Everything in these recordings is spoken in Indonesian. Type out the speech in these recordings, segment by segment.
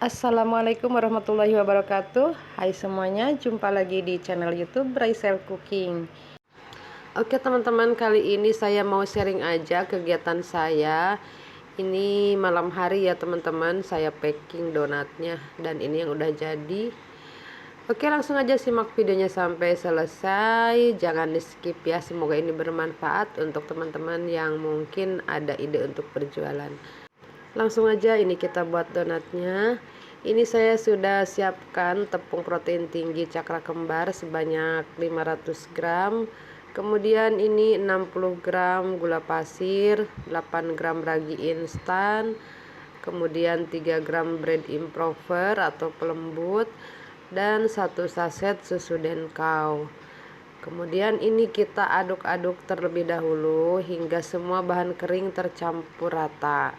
Assalamualaikum warahmatullahi wabarakatuh. Hai semuanya, jumpa lagi di channel YouTube Raisel Cooking. Oke teman-teman, kali ini saya mau sharing aja kegiatan saya. Ini malam hari ya teman-teman, saya packing donatnya dan ini yang udah jadi. Oke, langsung aja simak videonya sampai selesai. Jangan di skip ya, semoga ini bermanfaat untuk teman-teman yang mungkin ada ide untuk berjualan. Langsung aja ini kita buat donatnya. Ini saya sudah siapkan tepung protein tinggi cakra kembar sebanyak 500 gram. Kemudian ini 60 gram gula pasir, 8 gram ragi instan, kemudian 3 gram bread improver atau pelembut, dan 1 saset susu denkau. Kemudian ini kita aduk-aduk terlebih dahulu hingga semua bahan kering tercampur rata.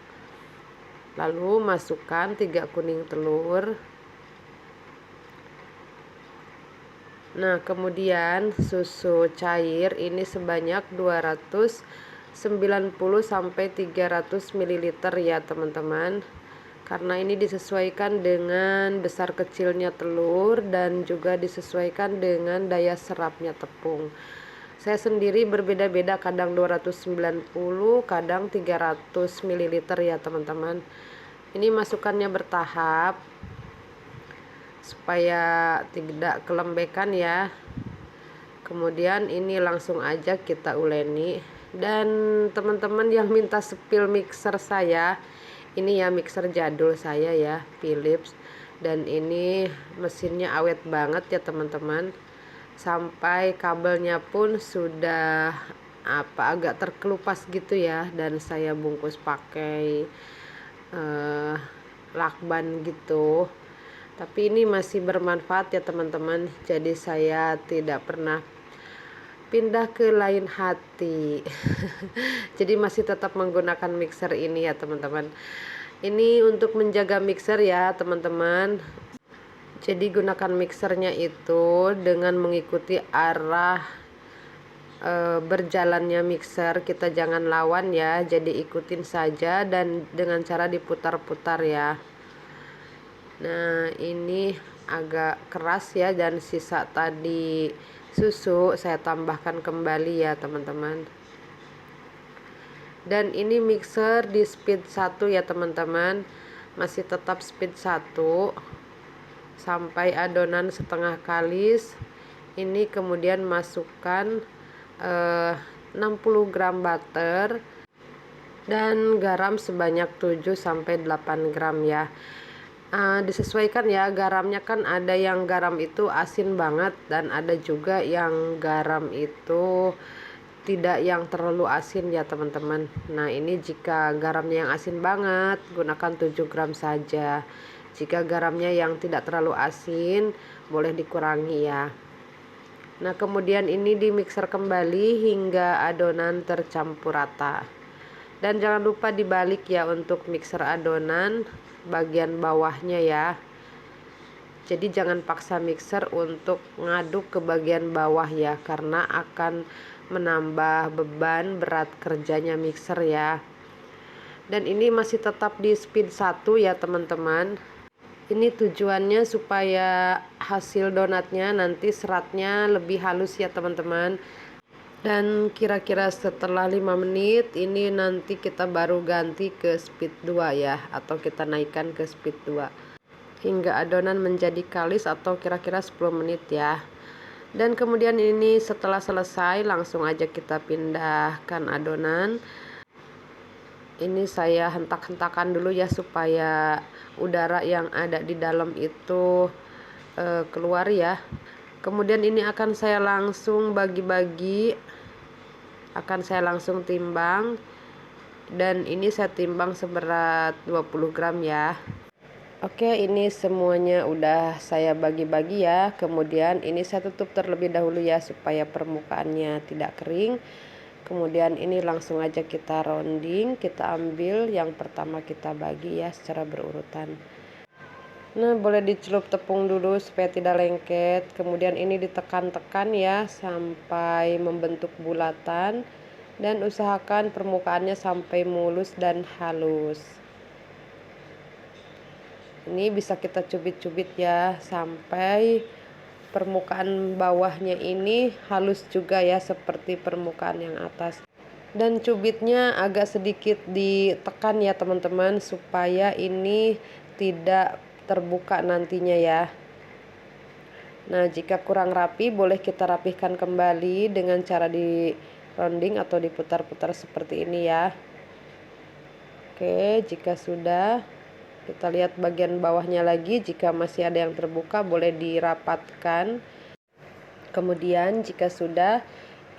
Lalu masukkan 3 kuning telur. Nah, kemudian susu cair ini sebanyak 290 sampai 300 ml ya, teman-teman. Karena ini disesuaikan dengan besar kecilnya telur dan juga disesuaikan dengan daya serapnya tepung. Saya sendiri berbeda-beda, kadang 290, kadang 300 ml ya teman-teman. Ini masukannya bertahap supaya tidak kelembekan ya. Kemudian ini langsung aja kita uleni. Dan teman-teman yang minta spill mixer saya, ini ya mixer jadul saya ya, Philips. Dan ini mesinnya awet banget ya teman-teman. Sampai kabelnya pun sudah agak terkelupas gitu ya, dan saya bungkus pakai lakban gitu. Tapi ini masih bermanfaat ya teman-teman, jadi saya tidak pernah pindah ke lain hati. Jadi masih tetap menggunakan mixer ini ya teman-teman. Ini untuk menjaga mixer ya teman-teman. Jadi gunakan mixernya itu dengan mengikuti arah berjalannya mixer, kita jangan lawan ya, jadi ikutin saja dan dengan cara diputar-putar ya. Nah, ini agak keras ya, dan sisa tadi susu saya tambahkan kembali ya teman-teman. Dan ini mixer di speed 1 ya teman-teman, masih tetap speed 1 sampai adonan setengah kalis. Ini kemudian masukkan 60 gram butter dan garam sebanyak 7 sampai 8 gram ya. Disesuaikan ya garamnya, kan ada yang garam itu asin banget dan ada juga yang garam itu tidak yang terlalu asin ya teman-teman. Nah, ini jika garamnya yang asin banget gunakan 7 gram saja. Jika garamnya yang tidak terlalu asin boleh dikurangi ya. Nah, kemudian ini di mixer kembali hingga adonan tercampur rata. Dan jangan lupa dibalik ya untuk mixer adonan bagian bawahnya ya. Jadi jangan paksa mixer untuk ngaduk ke bagian bawah ya, karena akan menambah beban berat kerjanya mixer ya. Dan ini masih tetap di speed 1 ya teman-teman. Ini tujuannya supaya hasil donatnya nanti seratnya lebih halus ya teman-teman. Dan kira-kira setelah 5 menit ini nanti kita baru ganti ke speed 2 ya, atau kita naikkan ke speed 2 hingga adonan menjadi kalis atau kira-kira 10 menit ya. Dan kemudian ini setelah selesai langsung aja kita pindahkan adonan. Ini saya hentak-hentakan dulu ya supaya udara yang ada di dalam itu keluar ya. Kemudian ini akan saya langsung bagi-bagi, akan saya langsung timbang, dan ini saya timbang seberat 20 gram ya. Oke, ini semuanya udah saya bagi-bagi ya. Kemudian ini saya tutup terlebih dahulu ya supaya permukaannya tidak kering. Kemudian ini langsung aja kita rounding, kita ambil yang pertama kita bagi ya secara berurutan. Nah, boleh dicelup tepung dulu supaya tidak lengket. Kemudian ini ditekan-tekan ya sampai membentuk bulatan, dan usahakan permukaannya sampai mulus dan halus. Ini bisa kita cubit-cubit ya sampai permukaan bawahnya ini halus juga ya seperti permukaan yang atas. Dan cubitnya agak sedikit ditekan ya teman-teman supaya ini tidak terbuka nantinya ya. Nah, jika kurang rapi boleh kita rapihkan kembali dengan cara di rounding atau diputar-putar seperti ini ya. Oke, jika sudah, kita lihat bagian bawahnya lagi. Jika masih ada yang terbuka boleh dirapatkan. Kemudian jika sudah,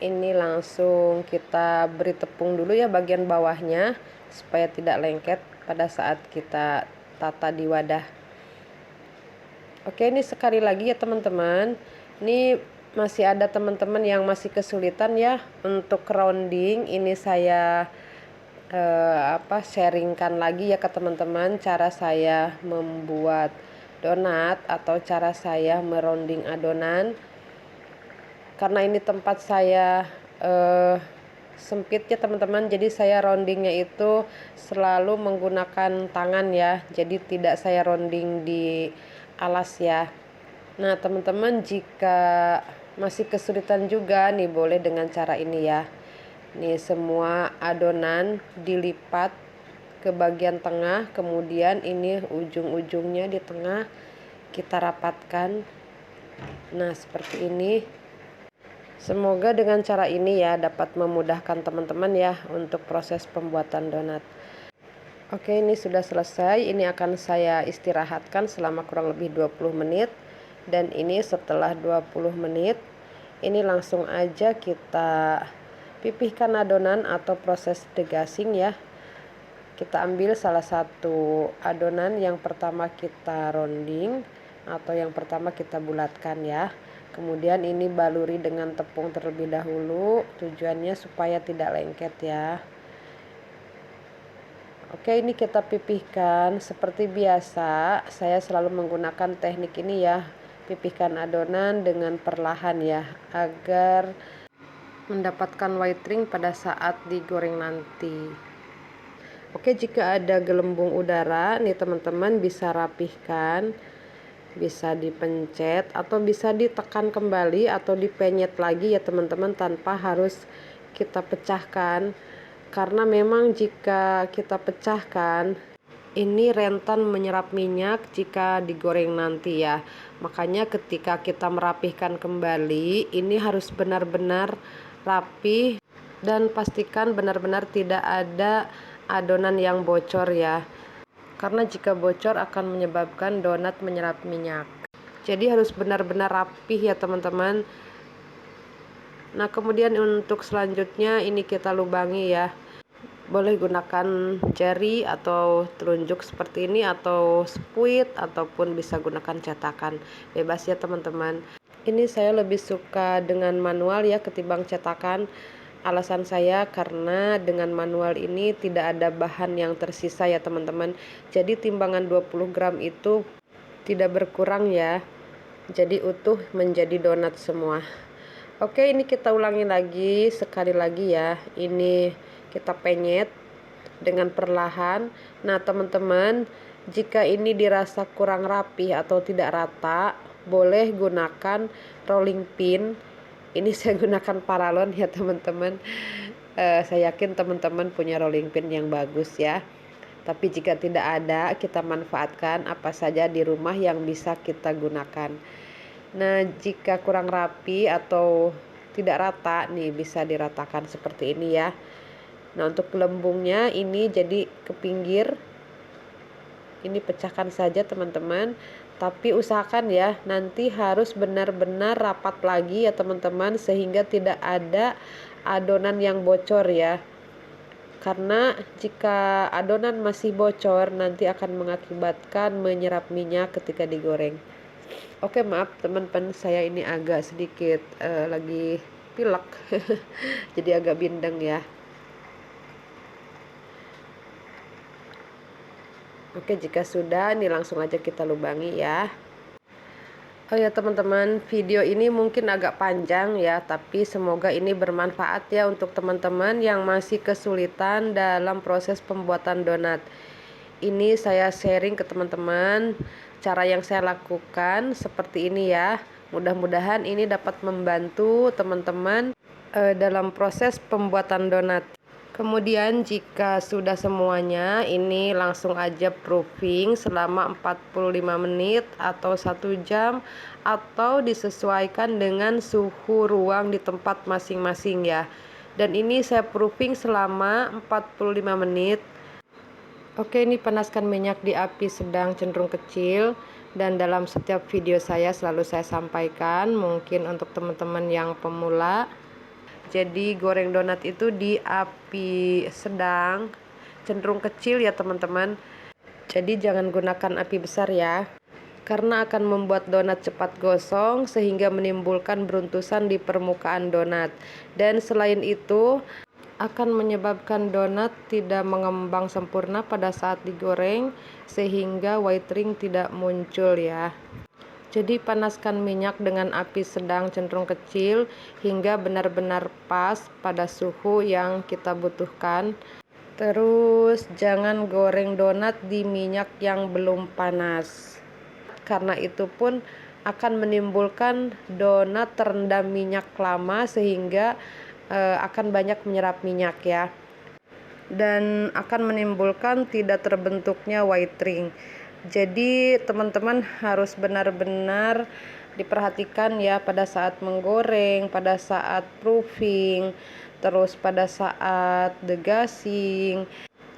ini langsung kita beri tepung dulu ya bagian bawahnya supaya tidak lengket pada saat kita tata di wadah. Oke, ini sekali lagi ya teman-teman, ini masih ada teman-teman yang masih kesulitan ya untuk rounding. Ini saya sharingkan lagi ya ke teman-teman cara saya membuat donat atau cara saya merounding adonan. Karena ini tempat saya sempit ya teman-teman, jadi saya roundingnya itu selalu menggunakan tangan ya, jadi tidak saya rounding di alas ya. Nah teman-teman, jika masih kesulitan juga nih boleh dengan cara ini ya. Nih semua adonan dilipat ke bagian tengah, kemudian ini ujung-ujungnya di tengah kita rapatkan. Nah seperti ini. Semoga dengan cara ini ya dapat memudahkan teman-teman ya untuk proses pembuatan donat. Oke, ini sudah selesai. Ini akan saya istirahatkan selama kurang lebih 20 menit. Dan ini setelah 20 menit, ini langsung aja kita pipihkan adonan atau proses degazing ya. Kita ambil salah satu adonan yang pertama kita rounding atau yang pertama kita bulatkan ya. Kemudian ini baluri dengan tepung terlebih dahulu, tujuannya supaya tidak lengket ya. Oke, ini kita pipihkan seperti biasa. Saya selalu menggunakan teknik ini ya, pipihkan adonan dengan perlahan ya, agar mendapatkan whitening pada saat digoreng nanti. Oke, jika ada gelembung udara nih teman-teman bisa rapihkan, bisa dipencet atau bisa ditekan kembali atau dipenyet lagi ya teman-teman, tanpa harus kita pecahkan. Karena memang jika kita pecahkan ini rentan menyerap minyak jika digoreng nanti ya. Makanya ketika kita merapihkan kembali ini harus benar-benar rapi dan pastikan benar-benar tidak ada adonan yang bocor ya. Karena jika bocor akan menyebabkan donat menyerap minyak. Jadi harus benar-benar rapih ya teman-teman. Nah kemudian untuk selanjutnya ini kita lubangi ya. Boleh gunakan jari atau telunjuk seperti ini, atau spuit, ataupun bisa gunakan cetakan. Bebas ya teman-teman. Ini saya lebih suka dengan manual ya ketimbang cetakan. Alasan saya karena dengan manual ini tidak ada bahan yang tersisa ya teman-teman. Jadi timbangan 20 gram itu tidak berkurang ya. Jadi utuh menjadi donat semua. Oke, ini kita ulangi lagi sekali lagi ya. Ini kita penyet dengan perlahan. Nah teman-teman, jika ini dirasa kurang rapi atau tidak rata, boleh gunakan rolling pin. Ini saya gunakan paralon ya teman-teman. Saya yakin teman-teman punya rolling pin yang bagus ya. Tapi jika tidak ada, kita manfaatkan apa saja di rumah yang bisa kita gunakan. Nah jika kurang rapi atau tidak rata nih, bisa diratakan seperti ini ya. Nah untuk gelembungnya ini jadi ke pinggir. Ini pecahkan saja teman-teman. Tapi usahakan ya nanti harus benar-benar rapat lagi ya teman-teman, sehingga tidak ada adonan yang bocor ya. Karena jika adonan masih bocor nanti akan mengakibatkan menyerap minyak ketika digoreng. Oke, maaf teman-teman, saya ini agak sedikit lagi pilek jadi agak bindeng ya. Oke, jika sudah ini langsung aja kita lubangi ya. Oh ya teman-teman, video ini mungkin agak panjang ya, tapi semoga ini bermanfaat ya untuk teman-teman yang masih kesulitan dalam proses pembuatan donat. ini saya sharing ke teman-teman cara yang saya lakukan seperti ini ya. Mudah-mudahan ini dapat membantu teman-teman dalam proses pembuatan donat. Kemudian jika sudah semuanya, ini langsung aja proofing selama 45 menit atau 1 jam, atau disesuaikan dengan suhu ruang di tempat masing-masing ya. Dan ini saya proofing selama 45 menit. Oke, ini panaskan minyak di api sedang cenderung kecil, dan dalam setiap video saya selalu saya sampaikan, mungkin untuk teman-teman yang pemula, jadi goreng donat itu di api sedang cenderung kecil ya teman-teman. Jadi jangan gunakan api besar ya, karena akan membuat donat cepat gosong sehingga menimbulkan beruntusan di permukaan donat. Dan selain itu akan menyebabkan donat tidak mengembang sempurna pada saat digoreng, sehingga white ring tidak muncul ya. Jadi panaskan minyak dengan api sedang cenderung kecil hingga benar-benar pas pada suhu yang kita butuhkan. Terus jangan goreng donat di minyak yang belum panas, karena itu pun akan menimbulkan donat terendam minyak lama sehingga akan banyak menyerap minyak ya, dan akan menimbulkan tidak terbentuknya white ring. Jadi teman-teman harus benar-benar diperhatikan ya pada saat menggoreng, pada saat proofing, terus pada saat degazing.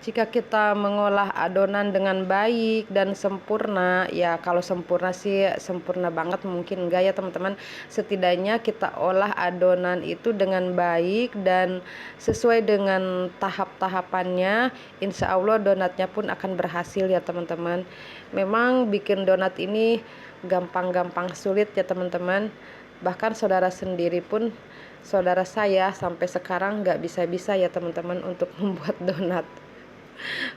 Jika kita mengolah adonan dengan baik dan sempurna, ya kalau sempurna sih sempurna banget mungkin enggak ya teman-teman. Setidaknya kita olah adonan itu dengan baik dan sesuai dengan tahap-tahapannya, insya Allah donatnya pun akan berhasil ya teman-teman. Memang bikin donat ini gampang-gampang sulit ya teman-teman. Bahkan saudara sendiri pun, saudara saya sampai sekarang nggak bisa-bisa ya teman-teman untuk membuat donat.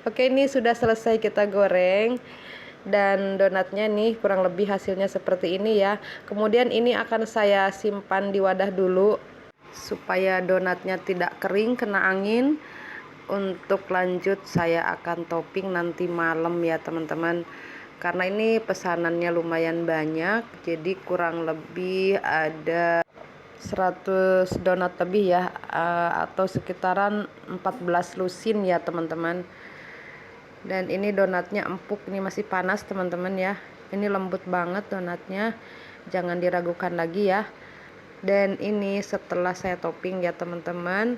Oke, ini sudah selesai kita goreng, dan donatnya nih kurang lebih hasilnya seperti ini ya. Kemudian ini akan saya simpan di wadah dulu supaya donatnya tidak kering kena angin. Untuk lanjut saya akan topping nanti malam ya teman-teman, karena ini pesanannya lumayan banyak, jadi kurang lebih ada 100 donat lebih ya, atau sekitaran 14 lusin ya teman-teman. Dan ini donatnya empuk, ini masih panas teman-teman ya, ini lembut banget donatnya, jangan diragukan lagi ya. Dan ini setelah saya topping ya teman-teman,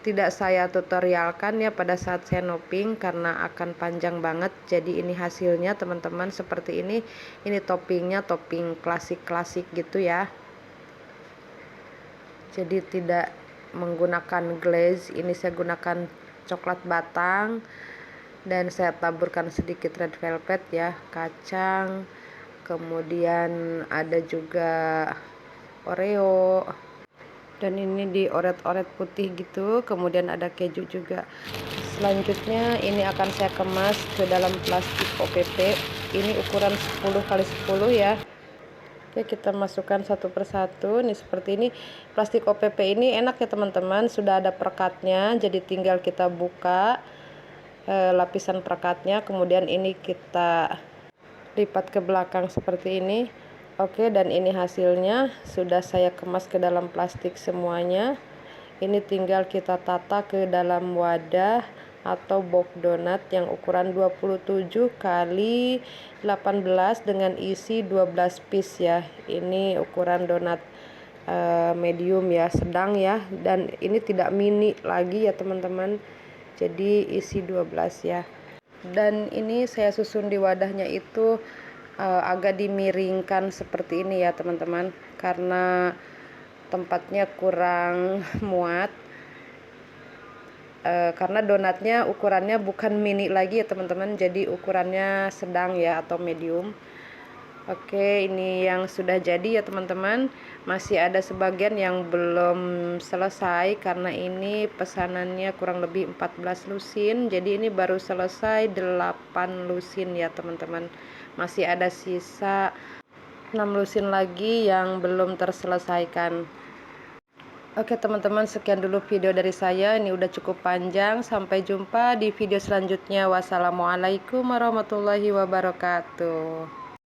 tidak saya tutorialkan ya pada saat saya topping karena akan panjang banget. Jadi ini hasilnya teman-teman seperti ini. Ini toppingnya topping klasik-klasik gitu ya, jadi tidak menggunakan glaze. Ini saya gunakan coklat batang, dan saya taburkan sedikit red velvet ya, kacang, kemudian ada juga oreo, dan ini dioret-oret putih gitu, kemudian ada keju juga. Selanjutnya ini akan saya kemas ke dalam plastik OPP, ini ukuran 10x10 ya. Oke, kita masukkan satu persatu. Nih seperti ini. Plastik OPP ini enak ya teman-teman, sudah ada perekatnya, jadi tinggal kita buka lapisan perekatnya, kemudian ini kita lipat ke belakang seperti ini. Oke, dan ini hasilnya sudah saya kemas ke dalam plastik semuanya. Ini tinggal kita tata ke dalam wadah atau box donat yang ukuran 27 kali 18 dengan isi 12 piece ya. Ini ukuran donat medium ya, sedang ya, dan ini tidak mini lagi ya teman-teman, jadi isi 12 ya. Dan ini saya susun di wadahnya itu agak dimiringkan seperti ini ya teman-teman, karena tempatnya kurang muat. Karena donatnya ukurannya bukan mini lagi ya teman-teman, jadi ukurannya sedang ya atau medium. Oke, ini yang sudah jadi ya teman-teman. Masih ada sebagian yang belum selesai karena ini pesanannya kurang lebih 14 lusin, jadi ini baru selesai 8 lusin ya teman-teman. Masih ada sisa 6 lusin lagi yang belum terselesaikan. Oke teman-teman, sekian dulu video dari saya. Ini udah cukup panjang. Sampai jumpa di video selanjutnya. Wassalamualaikum warahmatullahi wabarakatuh.